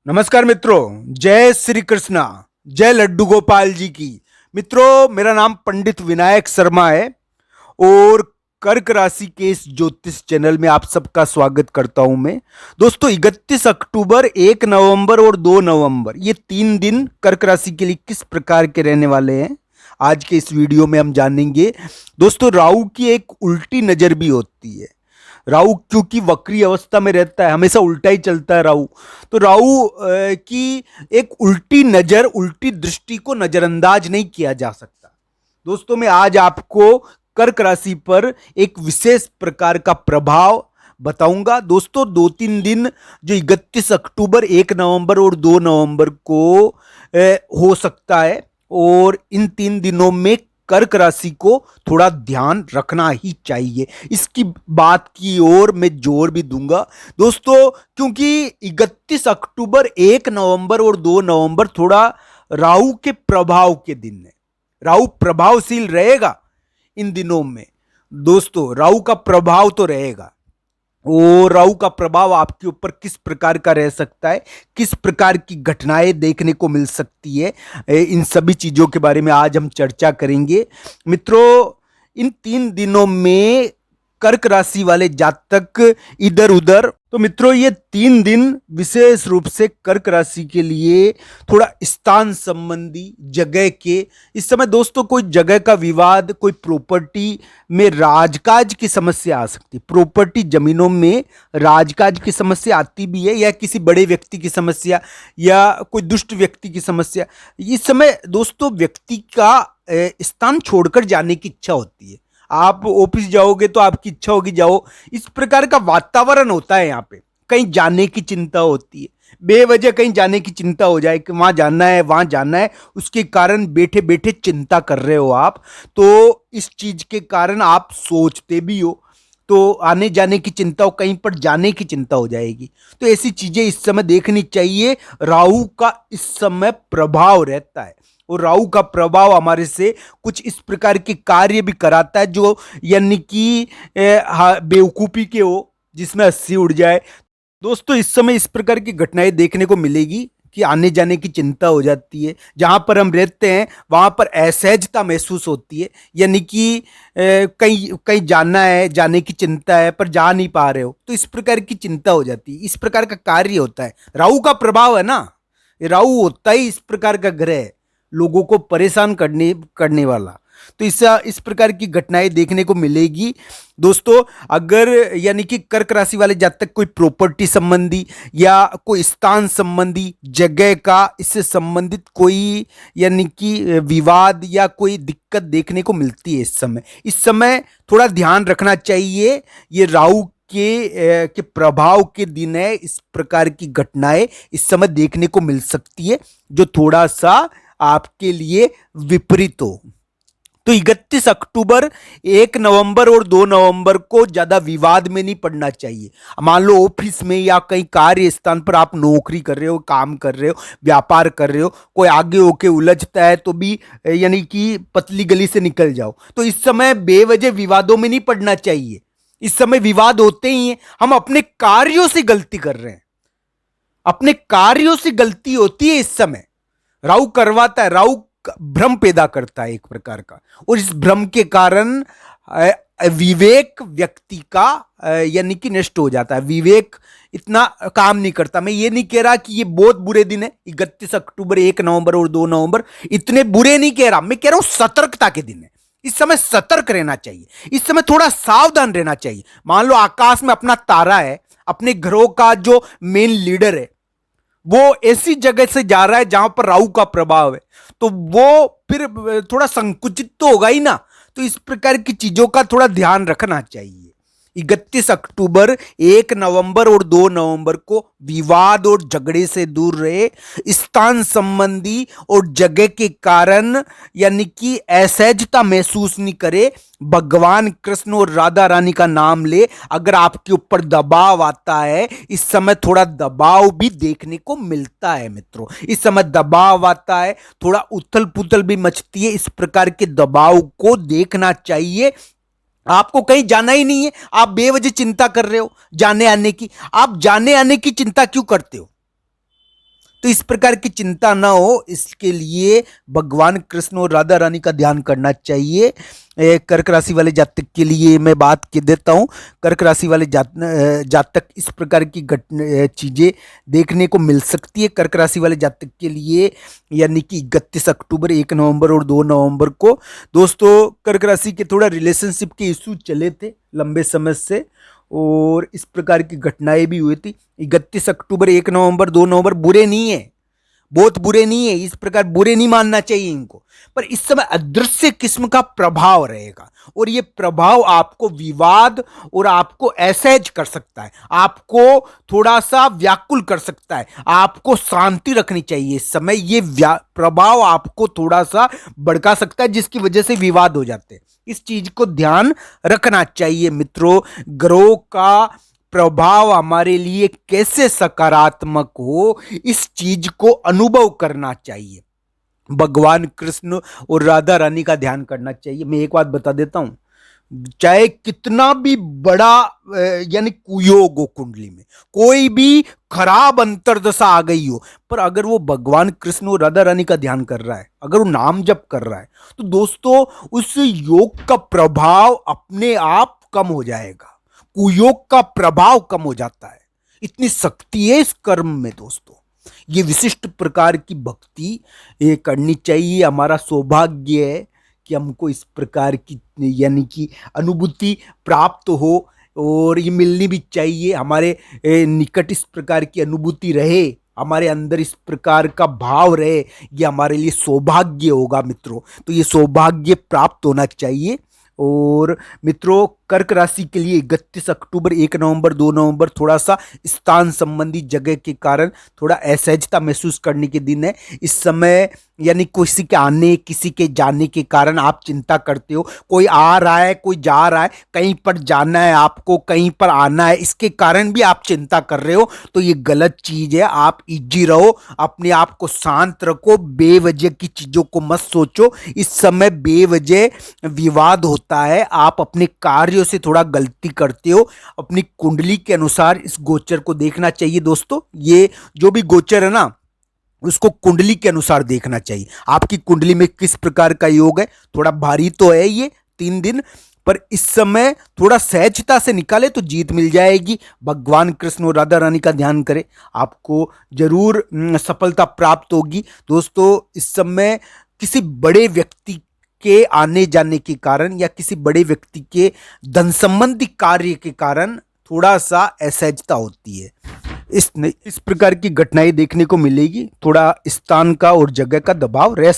नमस्कार मित्रों, जय श्री कृष्णा। जय लड्डू गोपाल जी की। मित्रों, मेरा नाम पंडित विनायक शर्मा है और कर्क राशि के इस ज्योतिष चैनल में आप सबका स्वागत करता हूं मैं। दोस्तों, 31 अक्टूबर, 1 नवंबर और 2 नवंबर, ये 3 दिन कर्क राशि के लिए किस प्रकार के रहने वाले हैं, आज के इस वीडियो में हम जानेंगे। दोस्तों, राहु की एक उल्टी नजर भी होती है। राहु क्योंकि वक्री अवस्था में रहता है, हमेशा उल्टा ही चलता है राहु। तो राहु की एक उल्टी नजर, उल्टी दृष्टि को नजरअंदाज नहीं किया जा सकता। दोस्तों, मैं आज आपको कर्क राशि पर एक विशेष प्रकार का प्रभाव बताऊंगा। दोस्तों, 2-3 दिन जो 31 अक्टूबर, 1 नवंबर और 2 नवंबर को हो सकता है, और इन 3 दिनों में कर्क राशि को थोड़ा ध्यान रखना ही चाहिए। इसकी बात की ओर मैं जोर भी दूंगा दोस्तों, क्योंकि 31 अक्टूबर, 1 नवंबर और 2 नवंबर थोड़ा राहु के प्रभाव के दिन है। राहु प्रभावशील रहेगा इन दिनों में। दोस्तों, राहु का प्रभाव तो रहेगा, और राहु का प्रभाव आपके ऊपर किस प्रकार का रह सकता है, किस प्रकार की घटनाएं देखने को मिल सकती है, इन सभी चीजों के बारे में आज हम चर्चा करेंगे। मित्रों, इन 3 दिनों में कर्क राशि वाले जातक इधर उधर, तो मित्रों ये 3 दिन विशेष रूप से कर्क राशि के लिए थोड़ा स्थान संबंधी जगह के, इस समय दोस्तों कोई जगह का विवाद, कोई प्रॉपर्टी में राजकाज की समस्या आ सकती है। प्रॉपर्टी जमीनों में राजकाज की समस्या आती भी है, या किसी बड़े व्यक्ति की समस्या, या कोई दुष्ट व्यक्ति की समस्या। इस समय दोस्तों व्यक्ति का स्थान छोड़कर जाने की इच्छा होती है। आप ऑफिस जाओगे तो आपकी इच्छा होगी जाओ, इस प्रकार का वातावरण होता है। यहाँ पे कहीं जाने की चिंता होती है, बेवजह कहीं जाने की चिंता हो जाए कि वहां जाना है, वहां जाना है, उसके कारण बैठे बैठे चिंता कर रहे हो आप। तो इस चीज के कारण आप सोचते भी हो, तो आने जाने की चिंता हो, कहीं पर जाने की चिंता हो जाएगी। तो ऐसी चीजें इस समय देखनी चाहिए। राहु का इस समय प्रभाव रहता है, और राहु का प्रभाव हमारे से कुछ इस प्रकार के कार्य भी कराता है जो यानी कि बेवकूफी के हो, जिसमें हंसी उड़ जाए। दोस्तों, इस समय इस प्रकार की घटनाएं देखने को मिलेगी कि आने जाने की चिंता हो जाती है। जहां पर हम रहते हैं वहां पर असहजता महसूस होती है, यानी कि कहीं कहीं जाना है, जाने की चिंता है पर जा नहीं पा रहे हो, तो इस प्रकार की चिंता हो जाती है। इस प्रकार का कार्य होता है, राहु का प्रभाव है ना। ये राहु होता ही इस प्रकार का ग्रह है, लोगों को परेशान करने करने वाला। तो इस प्रकार की घटनाएं देखने को मिलेगी। दोस्तों, अगर यानी कि कर्क राशि वाले जातक कोई प्रॉपर्टी संबंधी या कोई स्थान संबंधी जगह का, इससे संबंधित कोई यानी कि विवाद या कोई दिक्कत देखने को मिलती है इस समय थोड़ा ध्यान रखना चाहिए। ये राहु के प्रभाव के दिन है। इस प्रकार की घटनाएं इस समय देखने को मिल सकती है जो थोड़ा सा आपके लिए विपरीत हो। तो 31 अक्टूबर, 1 नवंबर और 2 नवंबर को ज्यादा विवाद में नहीं पड़ना चाहिए। मान लो ऑफिस में या कहीं कार्य स्थान पर आप नौकरी कर रहे हो, काम कर रहे हो, व्यापार कर रहे हो, कोई आगे होके उलझता है तो भी यानी कि पतली गली से निकल जाओ। तो इस समय बेवजह विवादों में नहीं पड़ना चाहिए। इस समय विवाद होते ही हैं, हम अपने कार्यों से गलती कर रहे हैं, अपने कार्यों से गलती होती है। इस समय राहु करवाता है, राहु भ्रम पैदा करता है एक प्रकार का, और इस भ्रम के कारण विवेक व्यक्ति का यानी कि नष्ट हो जाता है। विवेक इतना काम नहीं करता। मैं ये नहीं कह रहा कि ये बहुत बुरे दिन है, 31 अक्टूबर, 1 नवंबर और 2 नवंबर इतने बुरे नहीं कह रहा। मैं कह रहा हूं सतर्कता के दिन है। इस समय सतर्क रहना चाहिए, इस समय थोड़ा सावधान रहना चाहिए। मान लो आकाश में अपना तारा है, अपने ग्रहों का जो मेन लीडर है वो ऐसी जगह से जा रहा है जहां पर राहु का प्रभाव है, तो वो फिर थोड़ा संकुचित तो होगा ही ना। तो इस प्रकार की चीजों का थोड़ा ध्यान रखना चाहिए। 31 अक्टूबर, 1 नवंबर और 2 नवंबर को विवाद और झगड़े से दूर रहे। स्थान संबंधी और जगह के कारण यानी कि असहजता महसूस नहीं करे। भगवान कृष्ण और राधा रानी का नाम ले। अगर आपके ऊपर दबाव आता है, इस समय थोड़ा दबाव भी देखने को मिलता है मित्रों। इस समय दबाव आता है, थोड़ा उथल पुथल भी मचती है। इस प्रकार के दबाव को देखना चाहिए। आपको कहीं जाना ही नहीं है, आप बेवजह चिंता कर रहे हो जाने आने की। आप जाने आने की चिंता क्यों करते हो? तो इस प्रकार की चिंता ना हो, इसके लिए भगवान कृष्ण और राधा रानी का ध्यान करना चाहिए। कर्क राशि वाले जातक के लिए मैं बात कह देता हूँ। कर्क राशि वाले जातक इस प्रकार की चीज़ें देखने को मिल सकती है कर्क राशि वाले जातक के लिए, यानी कि 31 अक्टूबर, 1 नवंबर और 2 नवंबर को। दोस्तों, कर्क राशि के थोड़ा रिलेशनशिप के इशू चले थे लंबे समय से, और इस प्रकार की घटनाएं भी हुई थी। 31 अक्टूबर, 1 नवंबर, 2 नवंबर बुरे नहीं है, बहुत बुरे नहीं है, इस प्रकार बुरे नहीं मानना चाहिए इनको। पर इस समय अदृश्य किस्म का प्रभाव रहेगा, और ये प्रभाव आपको विवाद और आपको असहज कर सकता है, आपको थोड़ा सा व्याकुल कर सकता है। आपको शांति रखनी चाहिए इस समय। ये प्रभाव आपको थोड़ा सा भड़का सकता है, जिसकी वजह से विवाद हो जाते हैं। इस चीज को ध्यान रखना चाहिए मित्रों। ग्रहों का प्रभाव हमारे लिए कैसे सकारात्मक हो, इस चीज को अनुभव करना चाहिए। भगवान कृष्ण और राधा रानी का ध्यान करना चाहिए। मैं एक बात बता देता हूं, चाहे कितना भी बड़ा यानी कुयोग हो कुंडली में, कोई भी खराब अंतर्दशा आ गई हो, पर अगर वो भगवान कृष्ण और राधा रानी का ध्यान कर रहा है, अगर वो नाम जप कर रहा है, तो दोस्तों उस योग का प्रभाव अपने आप कम हो जाएगा। कुयोग का प्रभाव कम हो जाता है। इतनी शक्ति है इस कर्म में दोस्तों। ये विशिष्ट प्रकार की भक्ति ये करनी चाहिए। हमारा सौभाग्य है कि हमको इस प्रकार की यानी कि अनुभूति प्राप्त हो, और ये मिलनी भी चाहिए। हमारे निकट इस प्रकार की अनुभूति रहे, हमारे अंदर इस प्रकार का भाव रहे, ये हमारे लिए सौभाग्य होगा मित्रों। तो ये सौभाग्य प्राप्त होना चाहिए। और मित्रों, कर्क राशि के लिए 31 अक्टूबर, 1 नवंबर, 2 नवंबर थोड़ा सा स्थान संबंधी जगह के कारण थोड़ा असहजता महसूस करने के दिन है। इस समय यानी किसी के आने किसी के जाने के कारण आप चिंता करते हो, कोई आ रहा है कोई जा रहा है, कहीं पर जाना है आपको, कहीं पर आना है, इसके कारण भी आप चिंता कर रहे हो, तो ये गलत चीज है। आप इजी रहो, अपने आप को शांत रखो, बेवजह की चीजों को मत सोचो। इस समय बेवजह विवाद होता है, आप अपने कार्यों से थोड़ा गलती करते हो। अपनी कुंडली के अनुसार इस गोचर को देखना चाहिए दोस्तों। ये जो भी गोचर है ना, उसको कुंडली के अनुसार देखना चाहिए। आपकी कुंडली में किस प्रकार का योग है, थोड़ा भारी तो है ये 3 दिन, पर इस समय थोड़ा सहजता से निकाले तो जीत मिल जाएगी। भगवान कृष्ण और राधा रानी का ध्यान करें, आपको जरूर सफलता प्राप्त होगी दोस्तों। इस समय किसी बड़े व्यक्ति के आने जाने के कारण या किसी बड़े व्यक्ति के धन संबंधी कार्य के कारण थोड़ा सा असहजता होती है। इस प्रकार की घटनाएं देखने को मिलेगी। थोड़ा स्थान का और जगह का दबाव रह